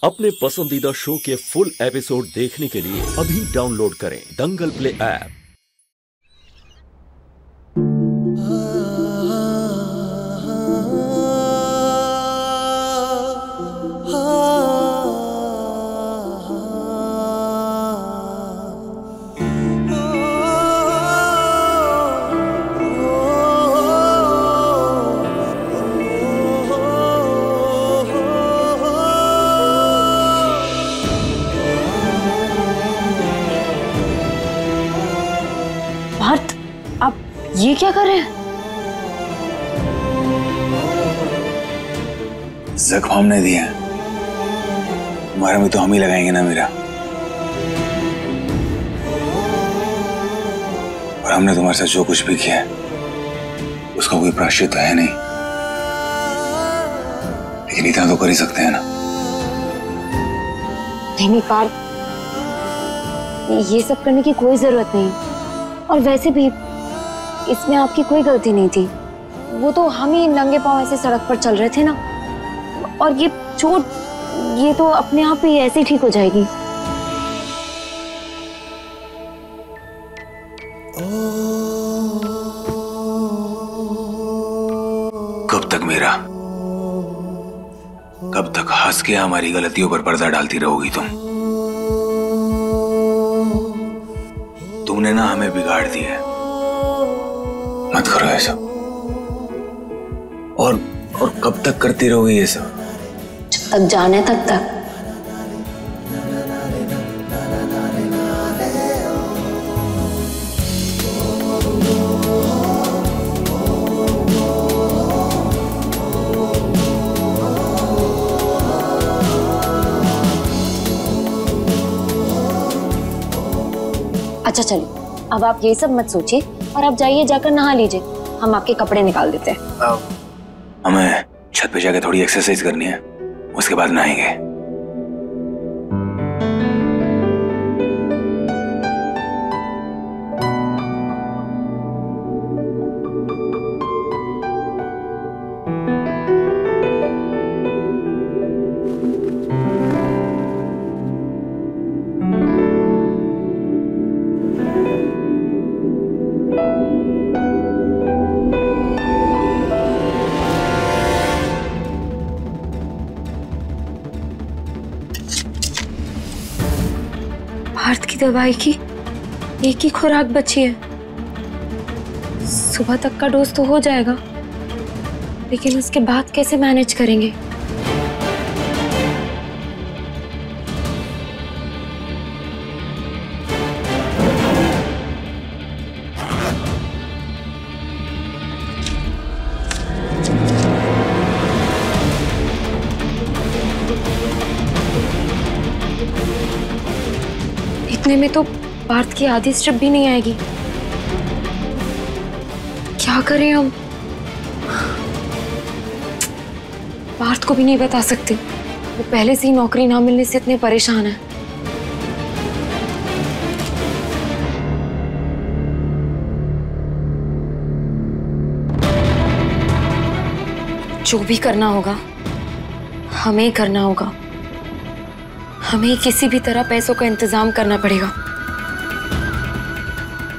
अपने पसंदीदा शो के फुल एपिसोड देखने के लिए अभी डाउनलोड करें दंगल प्ले ऐप। पार्थ, आप ये क्या कर रहे हैं? जख्म हमने दिए हैं, तुम्हारा भी तो हम ही लगाएंगे ना मेरा। और हमने तुम्हारे साथ जो कुछ भी किया है उसका कोई प्रायश्चित तो है नहीं, लेकिन इतना तो कर ही सकते हैं ना। नहीं पार्थ, ये सब करने की कोई जरूरत नहीं। और वैसे भी इसमें आपकी कोई गलती नहीं थी। वो तो हम ही नंगे पांव ऐसे सड़क पर चल रहे थे ना। और ये चोट, ये तो अपने आप ही ऐसे ठीक हो जाएगी। कब तक मेरा, कब तक हंस के हमारी गलतियों पर पर्दा डालती रहोगी तुम? तुमने ना हमें बिगाड़ दिया है, मत करो ऐसा। और कब तक करती रहोगी ये सब? जब तक जाने तक। अच्छा चलिए, अब आप ये सब मत सोचिए और आप जाइए, जाकर नहा लीजिए। हम आपके कपड़े निकाल देते हैं। हमें छत पे जाके थोड़ी एक्सरसाइज करनी है, उसके बाद नहाएंगे। पार्थ की दवाई की एक ही खुराक बची है। सुबह तक का डोज तो हो जाएगा, लेकिन उसके बाद कैसे मैनेज करेंगे? इतने में तो पार्थ की आधी स्ट्रिप भी नहीं आएगी। क्या करें हम? पार्थ को भी नहीं बता सकते, वो पहले से ही नौकरी ना मिलने से इतने परेशान है। जो भी करना होगा हमें ही करना होगा। हमें किसी भी तरह पैसों का इंतजाम करना पड़ेगा।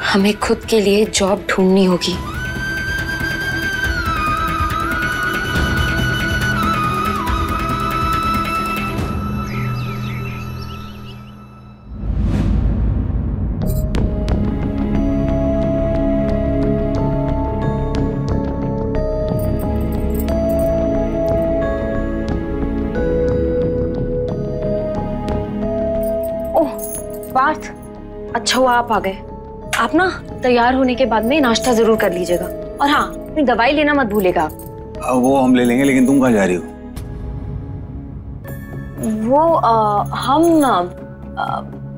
हमें खुद के लिए जॉब ढूंढनी होगी। पार्थ, अच्छा हुआ आप आ गए। आप ना तैयार होने के बाद में नाश्ता जरूर कर लीजिएगा। और हाँ, अपनी दवाई लेना मत भूलेगा आप। वो हम ले लेंगे, लेकिन तुम कहाँ जा रही हो? वो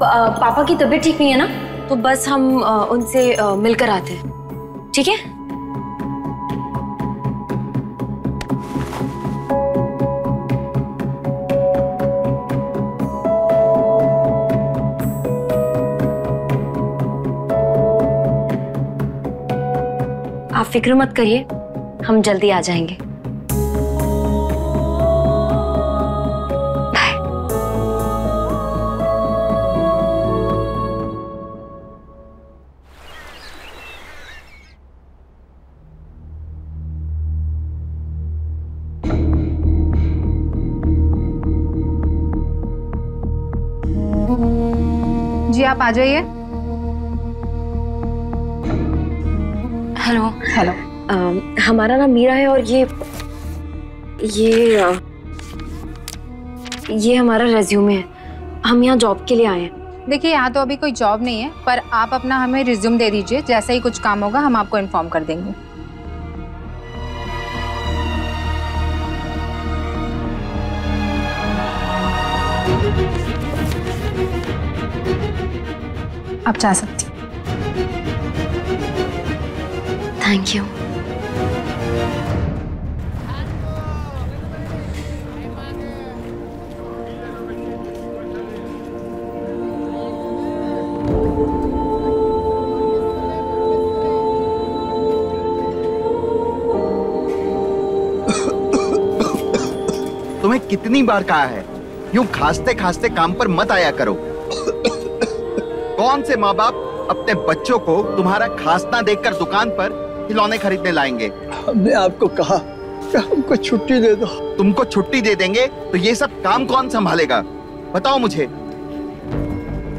पापा की तबीयत ठीक नहीं है ना, तो बस हम उनसे मिलकर आते हैं। ठीक है? आप फिक्र मत करिए, हम जल्दी आ जाएंगे। बाय। जी आप आ जाइए। हेलो। हेलो। हमारा नाम मीरा है और ये हमारा रेज्यूमे है। हम यहाँ जॉब के लिए आए हैं। देखिए यहाँ तो अभी कोई जॉब नहीं है, पर आप अपना हमें रिज्यूम दे दीजिए। जैसे ही कुछ काम होगा हम आपको इन्फॉर्म कर देंगे। आप जा सकती। Thank you. तुम्हें कितनी बार कहा है यूं खांसते खांसते काम पर मत आया करो। कौन से माँ बाप अपने बच्चों को तुम्हारा खांसना देखकर दुकान पर खिलौने खरीदने लाएंगे? हमने आपको कहा कि हमको छुट्टी दे दो। तुमको छुट्टी दे देंगे तो ये सब काम कौन संभालेगा? बताओ मुझे,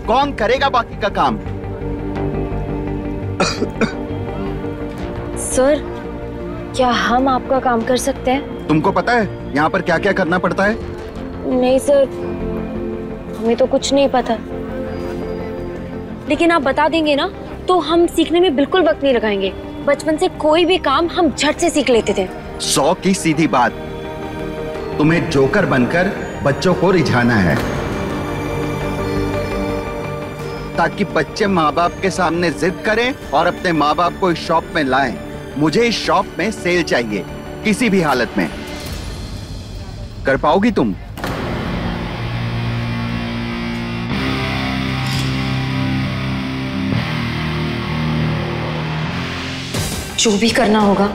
कौन करेगा बाकी का काम? सर, क्या हम आपका काम कर सकते हैं? तुमको पता है यहाँ पर क्या क्या करना पड़ता है? नहीं सर, हमें तो कुछ नहीं पता। लेकिन आप बता देंगे ना तो हम सीखने में बिल्कुल वक्त नहीं लगाएंगे। बचपन से कोई भी काम हम झट से सीख लेते थे। 100 की सीधी बात, तुम्हें जोकर बनकर बच्चों को रिझाना है ताकि बच्चे माँ बाप के सामने जिद करें और अपने माँ बाप को इस शॉप में लाएं। मुझे इस शॉप में सेल चाहिए, किसी भी हालत में। कर पाओगी तुम? जो भी करना होगा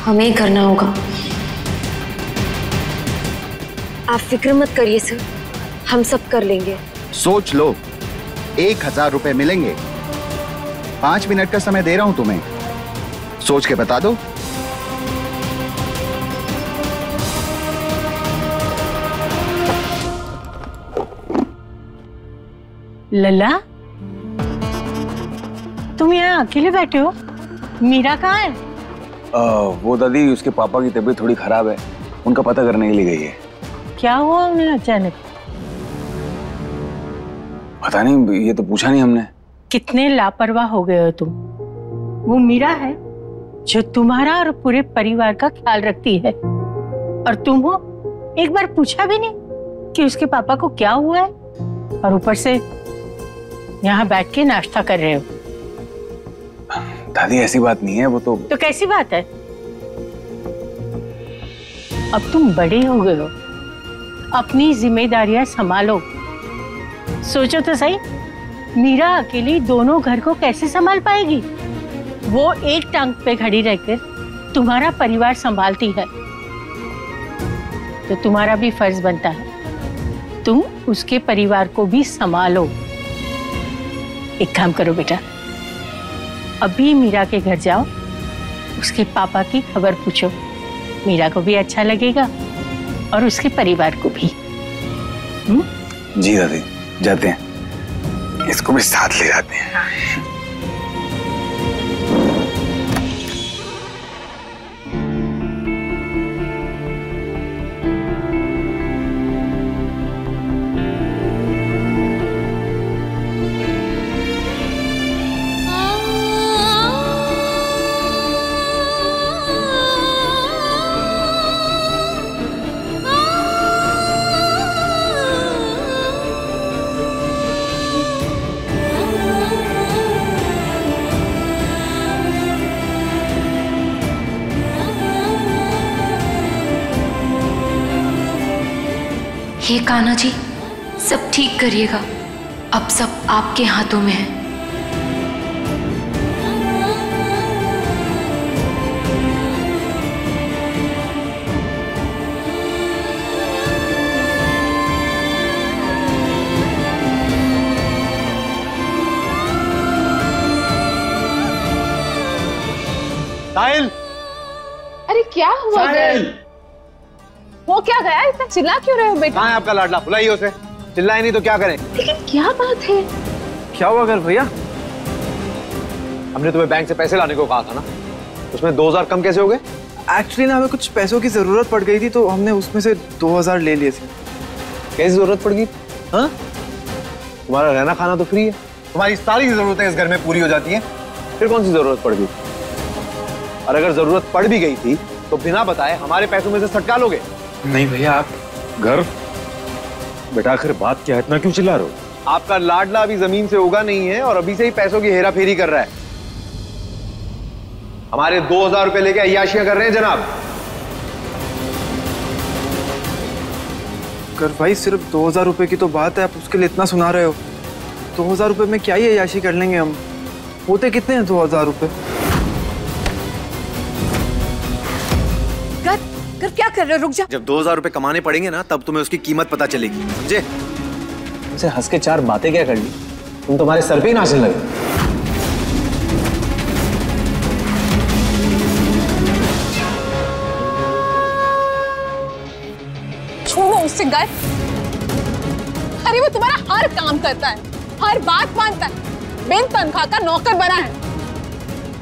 हमें करना होगा। आप फिक्र मत करिए सर, हम सब कर लेंगे। सोच लो, 1000 रुपए मिलेंगे। 5 मिनट का समय दे रहा हूं तुम्हें, सोच के बता दो। लल्ला, तुम यहाँ अकेले बैठे हो? मीरा कहाँ है? वो दादी, उसके पापा की तबीयत थोड़ी खराब है, उनका पता करने के लिए गई है। क्या हुआ उन्हें अचानक? पता नहीं, ये तो पूछा नहीं हमने। कितने लापरवाह हो गए हो तुम। वो मीरा है जो तुम्हारा और पूरे परिवार का ख्याल रखती है, और तुम हो एक बार पूछा भी नहीं कि उसके पापा को क्या हुआ है, और ऊपर से यहाँ बैठ के नाश्ता कर रहे हो। दादी ऐसी बात नहीं है, वो तो कैसी बात है? अब तुम बड़े हो गए हो, अपनी जिम्मेदारियां संभालो। सोचो तो सही, मीरा अकेली दोनों घर को कैसे संभाल पाएगी? वो एक टांग पे खड़ी रहकर तुम्हारा परिवार संभालती है, तो तुम्हारा भी फर्ज बनता है तुम उसके परिवार को भी संभालो। एक काम करो बेटा, अभी मीरा के घर जाओ, उसके पापा की खबर पूछो। मीरा को भी अच्छा लगेगा और उसके परिवार को भी। जी दादी, जाते हैं, इसको भी साथ ले जाते हैं। हे कान्हा जी, सब ठीक करिएगा। अब सब आपके हाथों में है। साहिल, अरे क्या हुआ? साहिल, वो क्या गया? इतना चिल्ला क्यों रहे हो बेटा? कहाँ है आपका लाडला? बुलाइए उसे। चिल्लाए नहीं तो क्या करें? लेकिन क्या बात है? क्या हुआ अगर भैया? हमने तुम्हें बैंक से पैसे लाने को कहा था ना, उसमें 2000 कम कैसे हो गए? एक्चुअली ना हमें कुछ पैसों की जरूरत पड़ गई थी तो हमने उसमें से 2000 ले लिए थे। कैसी जरूरत पड़ गई? हाँ, तुम्हारा रहना खाना तो फ्री है, तुम्हारी सारी जरूरतें इस घर में पूरी हो जाती हैं, फिर कौन सी जरूरत पड़ गई? और अगर जरूरत पड़ भी गई थी तो बिना बताए हमारे पैसों में से सटका लोगे? नहीं भैया, आप घर बेटा आखिर बात क्या है, इतना क्यों चिल्ला रहे हो? आपका लाडला अभी जमीन से उगा नहीं है और अभी से ही पैसों की हेरा फेरी कर रहा है। हमारे 2000 रुपए लेके अय्याशियां कर रहे हैं जनाब। कर भाई, सिर्फ 2000 रुपए की तो बात है, आप उसके लिए इतना सुना रहे हो। 2000 रुपए में क्या ही अय्याशी कर लेंगे हम? होते कितने हैं 2000 रुपए? कर क्या कर रहे हो? रुक जा। जब 2000 रुपए कमाने पड़ेंगे ना, तब तुम्हें उसकी कीमत पता चलेगी, समझे? तुमसे हंस के 4 बातें क्या कर ली, तुम तुम्हारे सर पे ही नाचने लगे। छोड़ो उससे गाय। अरे वो तुम्हारा हर काम करता है, हर बात मानता है, बिन तनख्वाह का नौकर बना है।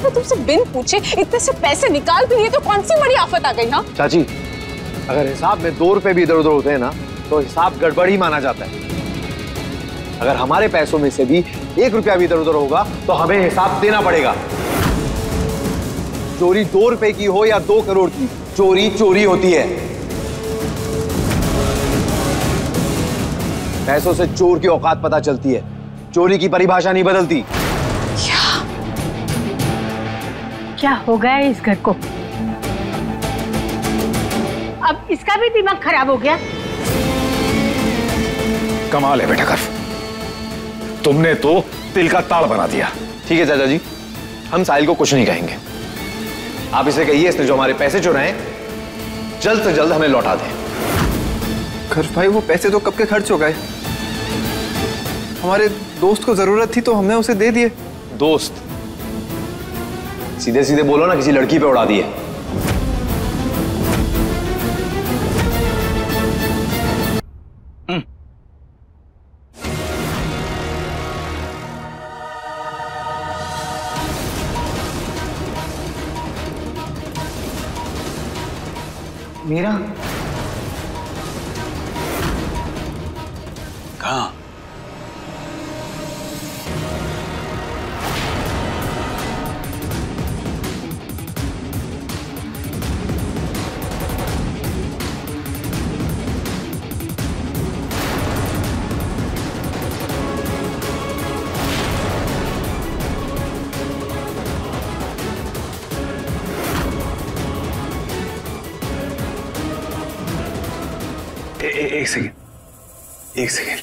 तो तुमसे बिन पूछे इतने से पैसे निकाल भी लिए तो कौन सी बड़ी आफत आ गई? हाँ चाची, अगर हिसाब में 2 रुपए भी इधर उधर होते हैं ना, तो हिसाब गड़बड़ ही माना जाता है। अगर हमारे पैसों में से भी 1 रुपया भी इधर उधर होगा तो हमें हिसाब देना पड़ेगा। चोरी 2 रुपए की हो या 2 करोड़ की, चोरी चोरी होती है। पैसों से चोर की औकात पता चलती है, चोरी की परिभाषा नहीं बदलती। क्या हो गया इस घर को? अब इसका भी दिमाग खराब हो गया। कमाल है बेटा, कर तुमने तो तिल का ताड़ बना दिया। ठीक है चाचा जी, हम साहिल को कुछ नहीं कहेंगे। आप इसे कहिए इसने जो हमारे पैसे चुराए जल्द से जल्द हमें लौटा दें। कर भाई, वो पैसे तो कब के खर्च हो गए। हमारे दोस्त को जरूरत थी तो हमने उसे दे दिए। दोस्त? सीधे सीधे बोलो ना, किसी लड़की पे उड़ा दिए। मीरा कहाँ? एक सेकेंड, एक सेकेंड।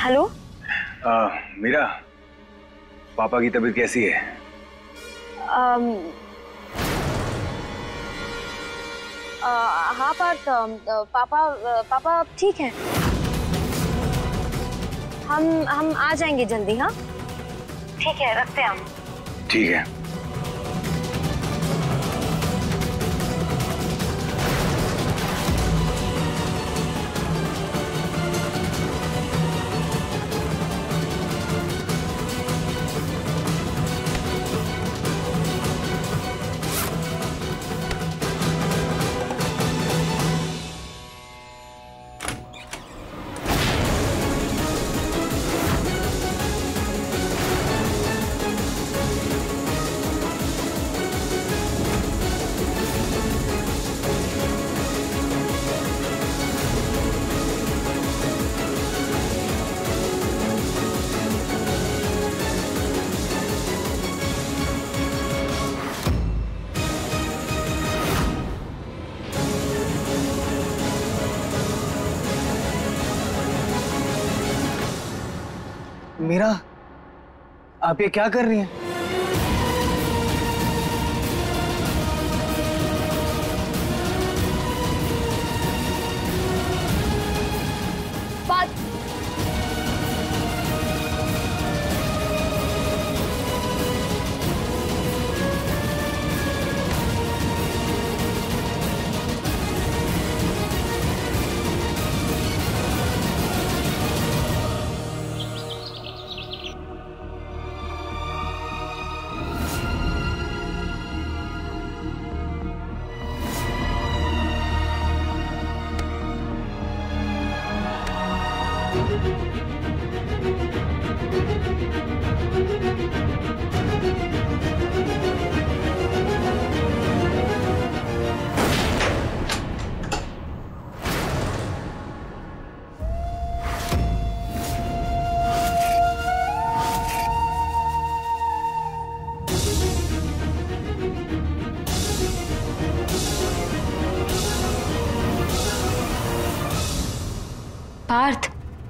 हेलो मीरा, पापा की तबीयत कैसी है? हाँ पापा ठीक है। हम आ जाएंगे जल्दी। हाँ ठीक है, रखते हैं हम। ठीक है। मीरा, आप ये क्या कर रही हैं? पार्थ,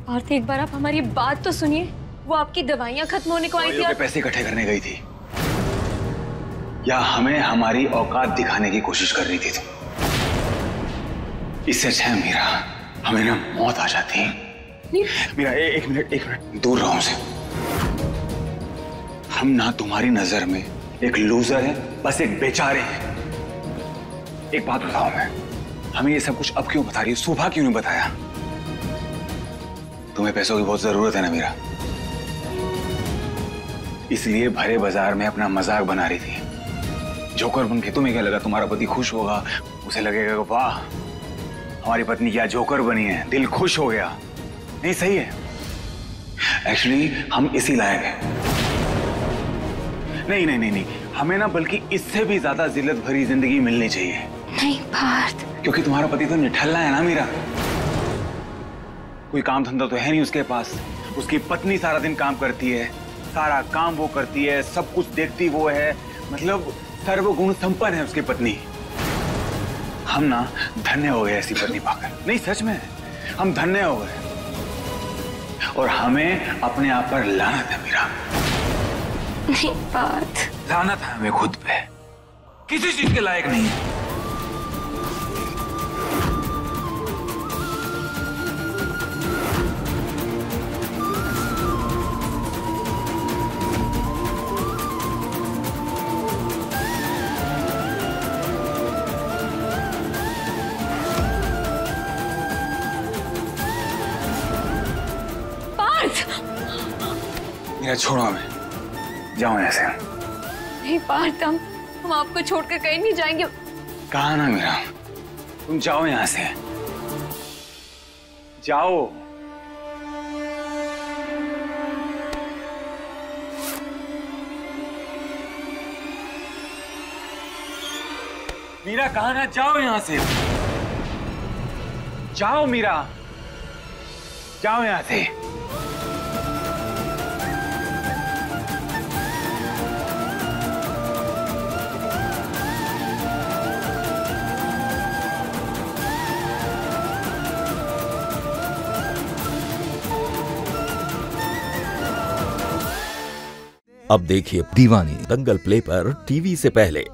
पार्थ एक बार आप हमारी बात तो सुनिए। वो आपकी दवाइयाँ खत्म होने को आई थी और पैसे इकट्ठे करने गई थी, या हमें हमारी औकात दिखाने की कोशिश कर रही थी तुम? इससे अच्छा है मीरा, हमें ना मौत आ जाती है। मीरा एक मिनट दूर रहो हमसे। हम ना तुम्हारी नजर में एक लूजर है, बस एक बेचारे हैं। एक बात बताओ, मैं हमें ये सब कुछ अब क्यों बता रही है? सुबह क्यों नहीं बताया? तुम्हें पैसों की बहुत जरूरत है ना मीरा, इसलिए भरे बाजार में अपना मजाक बना रही थी। जोकर बन के तुम्हें क्या लगा तुम्हारा पति खुश होगा? उसे लगेगा वाह हमारी पत्नी क्या जोकर बनी है, दिल खुश हो गया। नहीं, सही है। एक्चुअली हम इसी लायक हैं। नहीं, हमें ना बल्कि इससे भी ज्यादा जिल्लत भरी जिंदगी मिलनी चाहिए। नहीं पार्थ, क्योंकि तुम्हारा पति तो निठल्ला है ना मीरा, कोई काम धंधा तो है नहीं उसके पास। उसकी पत्नी सारा दिन काम करती है, सारा काम वो करती है, सब कुछ देखती वो है, मतलब सर्वगुण संपन्न है उसकी पत्नी। हम ना धन्य हो गए ऐसी पत्नी पाकर। नहीं, सच में हम धन्य हो गए, और हमें अपने आप पर लानत है मीरा। नहीं पार्थ, लानत है हमें खुद पे, किसी चीज के लायक नहीं है। मीरा छोड़ो हमें, जाओ यहाँ से। नहीं पार्थ, हम आपको छोड़कर कहीं नहीं जाएंगे। कहा ना मीरा, तुम जाओ यहाँ से, जाओ। मीरा कहा ना, जाओ यहाँ से, जाओ मीरा, जाओ यहाँ से। अब देखिए दीवानी दंगल प्ले पर टीवी से पहले।